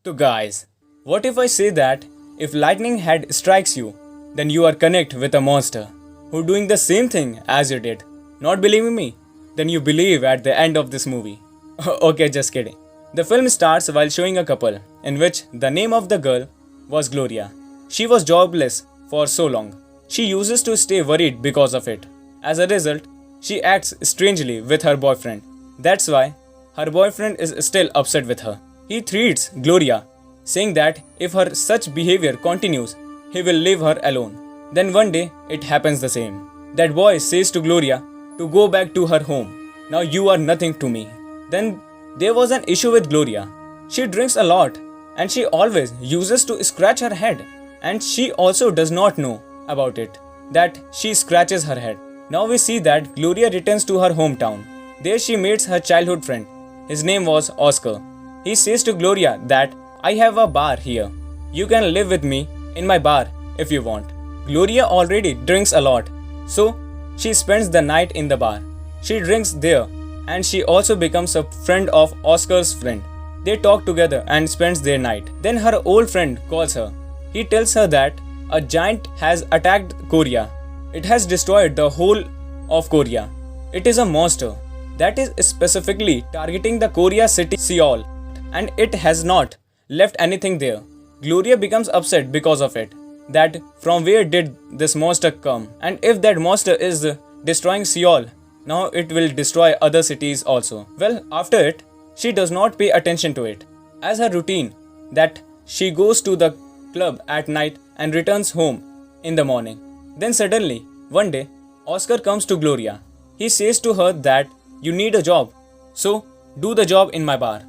So guys, what if I say that if lightning head strikes you, then you are connect with a monster who doing the same thing as you did. Not believing me? Then you believe at the end of this movie. Okay, just kidding. The film starts while showing a couple in which the name of the girl was Gloria. She was jobless for so long. She uses to stay worried because of it. As a result, she acts strangely with her boyfriend. That's why her boyfriend is still upset with her. He threats Gloria, saying that if her such behavior continues, he will leave her alone. Then one day, it happens the same. That boy says to Gloria to go back to her home. Now you are nothing to me. Then there was an issue with Gloria. She drinks a lot and she always uses to scratch her head, and she also does not know about it, that she scratches her head. Now we see that Gloria returns to her hometown. There she meets her childhood friend. His name was Oscar. He says to Gloria that I have a bar here. You can live with me in my bar if you want. Gloria already drinks a lot, so she spends the night in the bar. She drinks there and she also becomes a friend of Oscar's friend. They talk together and spends their night. Then her old friend calls her. He tells her that a giant has attacked Korea. It has destroyed the whole of Korea. It is a monster that is specifically targeting the Korea city Seoul, and it has not left anything there. Gloria becomes upset because of it, that from where did this monster come, and if that monster is destroying Seoul, now it will destroy other cities also. Well, after it, she does not pay attention to it. As her routine, that she goes to the club at night and returns home in the morning. Then suddenly, one day, Oscar comes to Gloria. He says to her that you need a job, so do the job in my bar.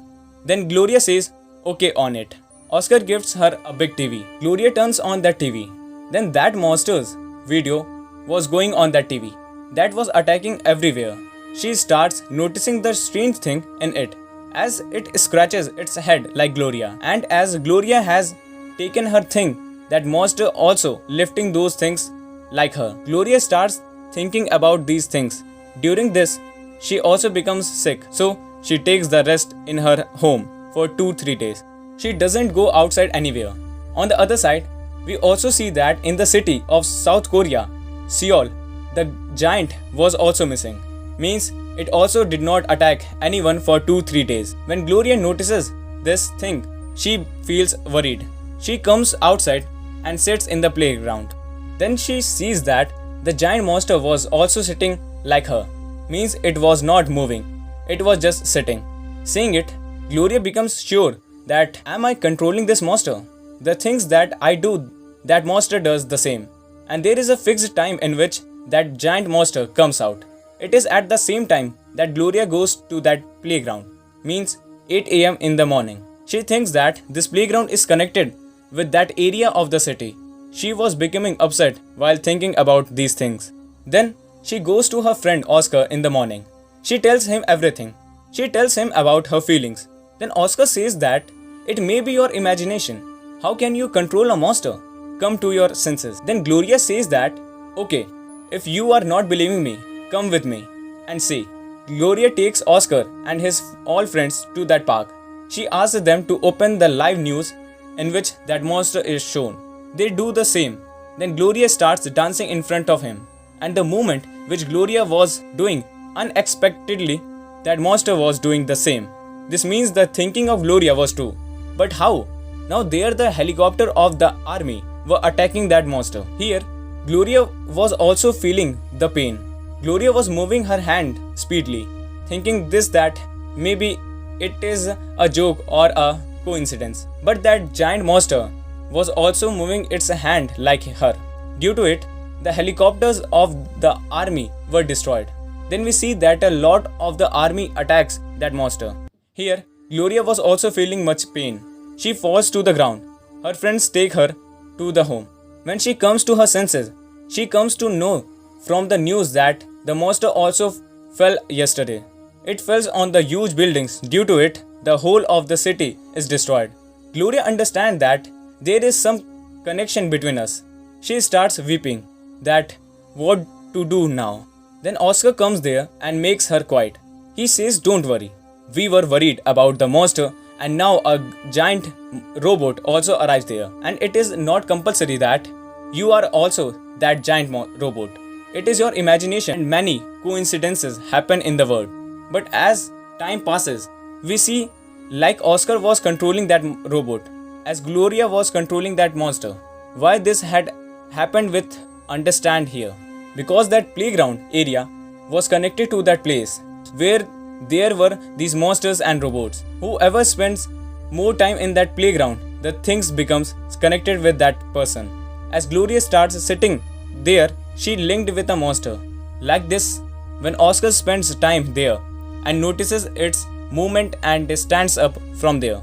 Then Gloria says, okay on it. Oscar gives her a big TV. Gloria turns on that TV. Then that monster's video was going on that TV. That was attacking everywhere. She starts noticing the strange thing in it, as it scratches its head like Gloria. And as Gloria has taken her thing, that monster also lifting those things like her. Gloria starts thinking about these things. During this, she also becomes sick, so she takes the rest in her home for 2-3 days. She doesn't go outside anywhere. On the other side, we also see that in the city of South Korea, Seoul, the giant was also missing. Means it also did not attack anyone for 2-3 days. When Gloria notices this thing, she feels worried. She comes outside and sits in the playground. Then she sees that the giant monster was also sitting like her. Means it was not moving. It was just sitting. Seeing it, Gloria becomes sure that am I controlling this monster? The things that I do, that monster does the same. And there is a fixed time in which that giant monster comes out. It is at the same time that Gloria goes to that playground. Means 8 a.m. in the morning. She thinks that this playground is connected with that area of the city. She was becoming upset while thinking about these things. Then she goes to her friend Oscar in the morning. She tells him everything. She tells him about her feelings. Then Oscar says that it may be your imagination. How can you control a monster? Come to your senses. Then Gloria says that, okay, if you are not believing me, come with me and see. Gloria takes Oscar and his all friends to that park. She asks them to open the live news in which that monster is shown. They do the same. Then Gloria starts dancing in front of him. And the moment which Gloria was doing, unexpectedly, that monster was doing the same. This means the thinking of Gloria was true. But how? Now there the helicopter of the army were attacking that monster. Here, Gloria was also feeling the pain. Gloria was moving her hand speedily, thinking this that maybe it is a joke or a coincidence. But that giant monster was also moving its hand like her. Due to it, the helicopters of the army were destroyed. Then we see that a lot of the army attacks that monster. Here, Gloria was also feeling much pain. She falls to the ground. Her friends take her to the home. When she comes to her senses, she comes to know from the news that the monster also fell yesterday. It fell on the huge buildings. Due to it, the whole of the city is destroyed. Gloria understands that there is some connection between us. She starts weeping that what to do now. Then Oscar comes there and makes her quiet. He says, don't worry. We were worried about the monster And now a giant robot also arrives there. And it is not compulsory that you are also that giant robot. It is your imagination and many coincidences happen in the world. But as time passes, we see like Oscar was controlling that robot, as Gloria was controlling that monster. Why this had happened with understand here? Because that playground area was connected to that place where there were these monsters and robots. Whoever spends more time in that playground, the things becomes connected with that person. As Gloria starts sitting there, she linked with a monster. Like this, when Oscar spends time there and notices its movement and stands up from there,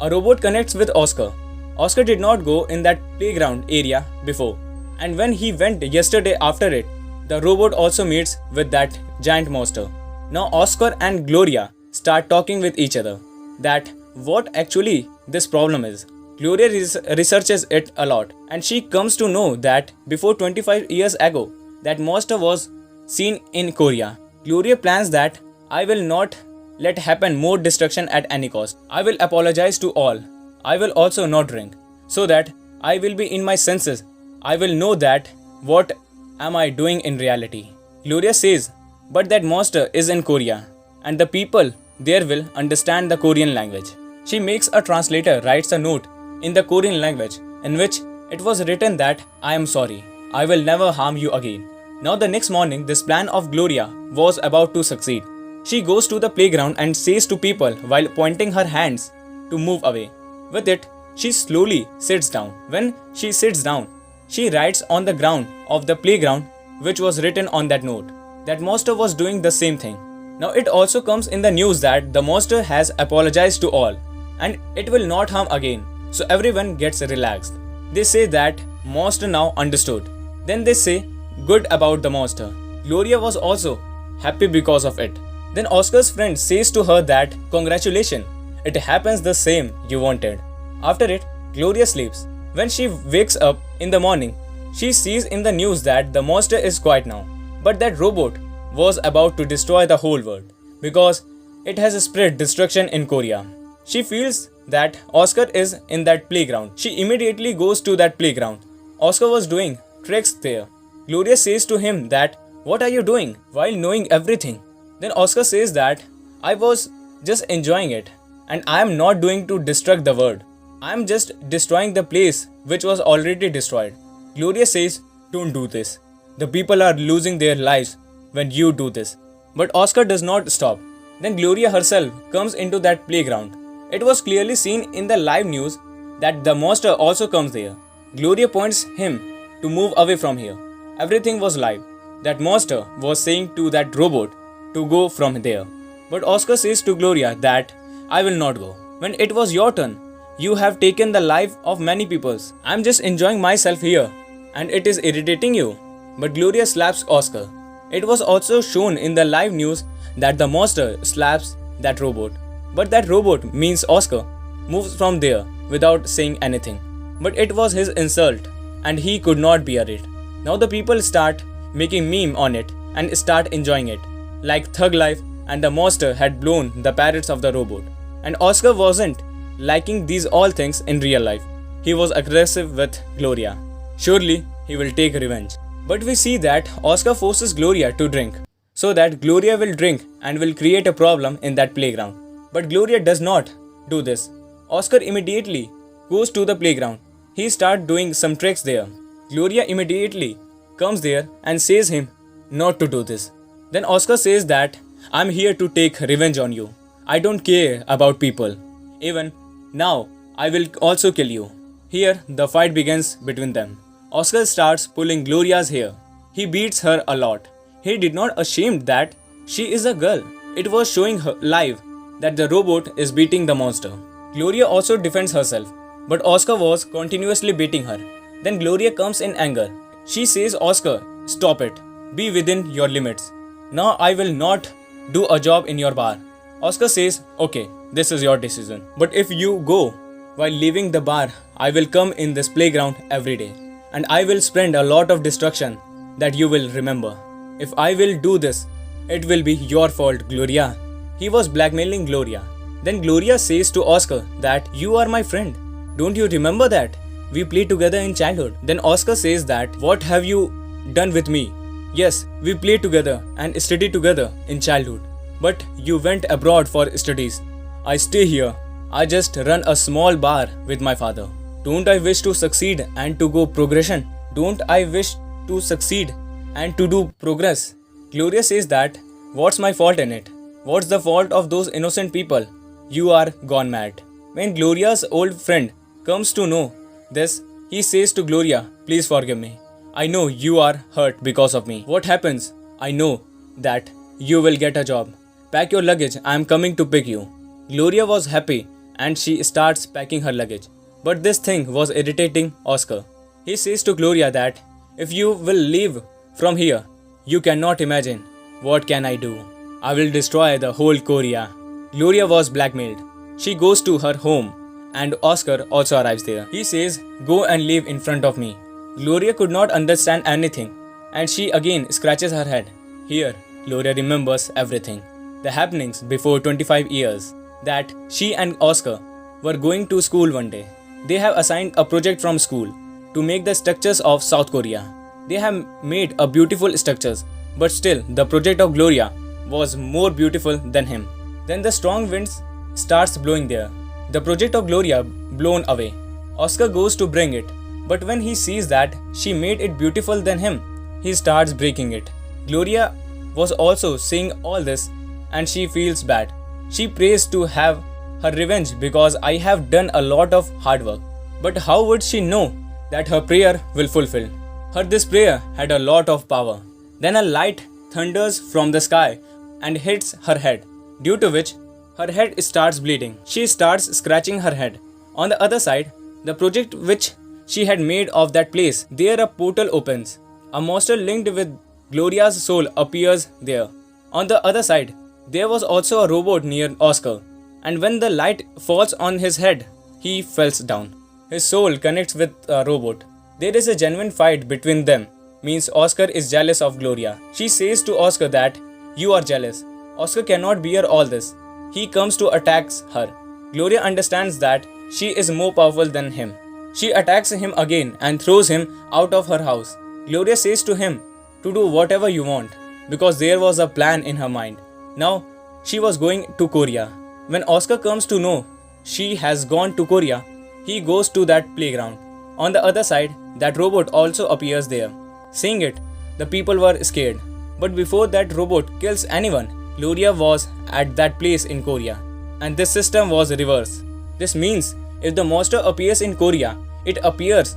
a robot connects with Oscar. Oscar did not go in that playground area before, and when he went yesterday after it, the robot also meets with that giant monster. Now Oscar and Gloria start talking with each other that what actually this problem is. Gloria researches it a lot, and she comes to know that before 25 years ago, that monster was seen in Korea. Gloria plans that I will not let happen more destruction at any cost. I will apologize to all. I will also not drink, so that I will be in my senses. I will know that what am I doing in reality. Gloria says, but that monster is in Korea, and the people there will understand the Korean language. She makes a translator writes a note in the Korean language in which it was written that I am sorry. I will never harm you again. Now the next morning, this plan of Gloria was about to succeed. She goes to the playground and says to people while pointing her hands to move away. With it, she slowly sits down. When she sits down, she writes on the ground of the playground which was written on that note. That monster was doing the same thing. Now it also comes in the news that the monster has apologized to all and it will not harm again. So everyone gets relaxed. They say that monster now understood. Then they say good about the monster. Gloria was also happy because of it. Then Oscar's friend says to her that congratulations, it happens the same you wanted. After it, Gloria sleeps. When she wakes up in the morning, she sees in the news that the monster is quiet now. But that robot was about to destroy the whole world because it has spread destruction in Korea. She feels that Oscar is in that playground. She immediately goes to that playground. Oscar was doing tricks there. Gloria says to him that, what are you doing while knowing everything? Then Oscar says that I was just enjoying it and I am not doing to destruct the world. I am just destroying the place which was already destroyed. Gloria says, don't do this. The people are losing their lives when you do this. But Oscar does not stop. Then Gloria herself comes into that playground. It was clearly seen in the live news that the monster also comes there. Gloria points him to move away from here. Everything was live. That monster was saying to that robot to go from there. But Oscar says to Gloria that I will not go. When it was your turn, you have taken the life of many people. I am just enjoying myself here and it is irritating you. But Gloria slaps Oscar. It was also shown in the live news that the monster slaps that robot. But that robot means Oscar moves from there without saying anything. But it was his insult and he could not bear it. Now the people start making meme on it and start enjoying it. Like Thug Life and the monster had blown the parrots of the robot. And Oscar wasn't liking these all things in real life. He was aggressive with Gloria. Surely he will take revenge. But we see that Oscar forces Gloria to drink so that Gloria will drink and will create a problem in that playground. But Gloria does not do this. Oscar immediately goes to the playground. He starts doing some tricks there. Gloria immediately comes there and says him not to do this. Then Oscar says that I'm here to take revenge on you. I don't care about people. Even now, I will also kill you. Here, the fight begins between them. Oscar starts pulling Gloria's hair. He beats her a lot. He did not ashamed that she is a girl. It was showing her live that the robot is beating the monster. Gloria also defends herself, but Oscar was continuously beating her. Then Gloria comes in anger. She says, Oscar, stop it. Be within your limits. Now I will not do a job in your bar. Oscar says, okay, this is your decision. But if you go while leaving the bar, I will come in this playground every day. And I will spend a lot of destruction that you will remember. If I will do this, it will be your fault, Gloria. He was blackmailing Gloria. Then Gloria says to Oscar that you are my friend. Don't you remember that? We played together in childhood. Then Oscar says that what have you done with me? Yes, we played together and studied together in childhood. But you went abroad for studies. I stay here. I just run a small bar with my father. Don't I wish to succeed and to go progression? Don't I wish to succeed and to do progress? Gloria says that what's my fault in it? What's the fault of those innocent people? You are gone mad. When Gloria's old friend comes to know this, he says to Gloria, please forgive me. I know you are hurt because of me. What happens? I know that you will get a job. Pack your luggage, I am coming to pick you. Gloria was happy and she starts packing her luggage. But this thing was irritating Oscar. He says to Gloria that if you will leave from here, you cannot imagine what can I do. I will destroy the whole Korea. Gloria was blackmailed. She goes to her home and Oscar also arrives there. He says, go and live in front of me. Gloria could not understand anything and she again scratches her head. Here, Gloria remembers everything. The happenings before 25 years. That she and Oscar were going to school one day. They have assigned a project from school to make the structures of South Korea. They have made a beautiful structures, but still the project of Gloria was more beautiful than him. Then the strong winds starts blowing there. The project of Gloria blown away. Oscar goes to bring it, but when he sees that she made it beautiful than him, he starts breaking it. Gloria was also seeing all this and she feels bad. She prays to have her revenge because I have done a lot of hard work. But how would she know that her prayer will fulfill? This prayer had a lot of power. Then a light thunders from the sky and hits her head, due to which her head starts bleeding. She starts scratching her head. On the other side, the project which she had made of that place, there a portal opens. A monster linked with Gloria's soul appears there. On the other side, there was also a robot near Oscar, and when the light falls on his head, he falls down. His soul connects with a robot. There is a genuine fight between them, means Oscar is jealous of Gloria. She says to Oscar that, you are jealous. Oscar cannot bear all this. He comes to attack her. Gloria understands that she is more powerful than him. She attacks him again and throws him out of her house. Gloria says to him to do whatever you want, because there was a plan in her mind. Now, she was going to Korea. When Oscar comes to know she has gone to Korea, he goes to that playground. On the other side, that robot also appears there. Seeing it, the people were scared. But before that robot kills anyone, Gloria was at that place in Korea. And this system was reversed. This means if the monster appears in Korea, it appears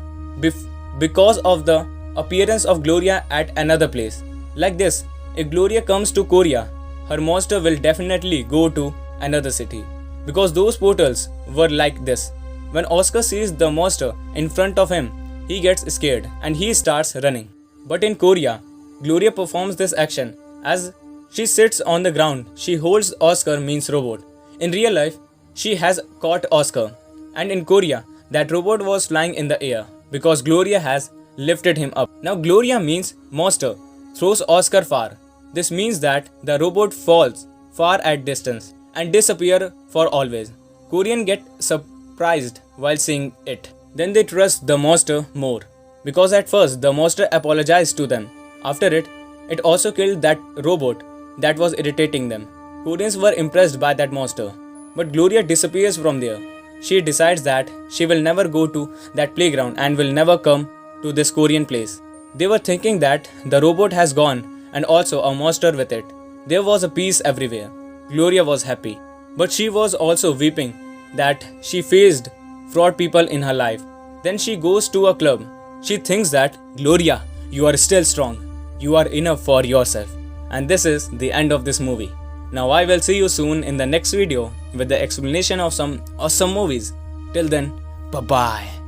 because of the appearance of Gloria at another place. Like this, if Gloria comes to Korea, her monster will definitely go to another city, because those portals were like this. When Oscar sees the monster in front of him, he gets scared and he starts running. But in Korea, Gloria performs this action. As she sits on the ground, she holds Oscar means robot. In real life, she has caught Oscar, and in Korea, that robot was flying in the air because Gloria has lifted him up. Now Gloria means monster throws Oscar far. This means that the robot falls far at distance and disappear for always. Koreans get surprised while seeing it. Then they trust the monster more, because at first the monster apologized to them. After it also killed that robot that was irritating them. Koreans were impressed by that monster. But Gloria disappears from there. She decides that she will never go to that playground and will never come to this Korean place. They were thinking that the robot has gone and also a monster with it. There was a peace everywhere. Gloria was happy, but she was also weeping that she faced fraud people in her life. Then she goes to a club. She thinks that, Gloria, you are still strong. You are enough for yourself. And this is the end of this movie. Now I will see you soon in the next video with the explanation of some awesome movies. Till then, bye bye.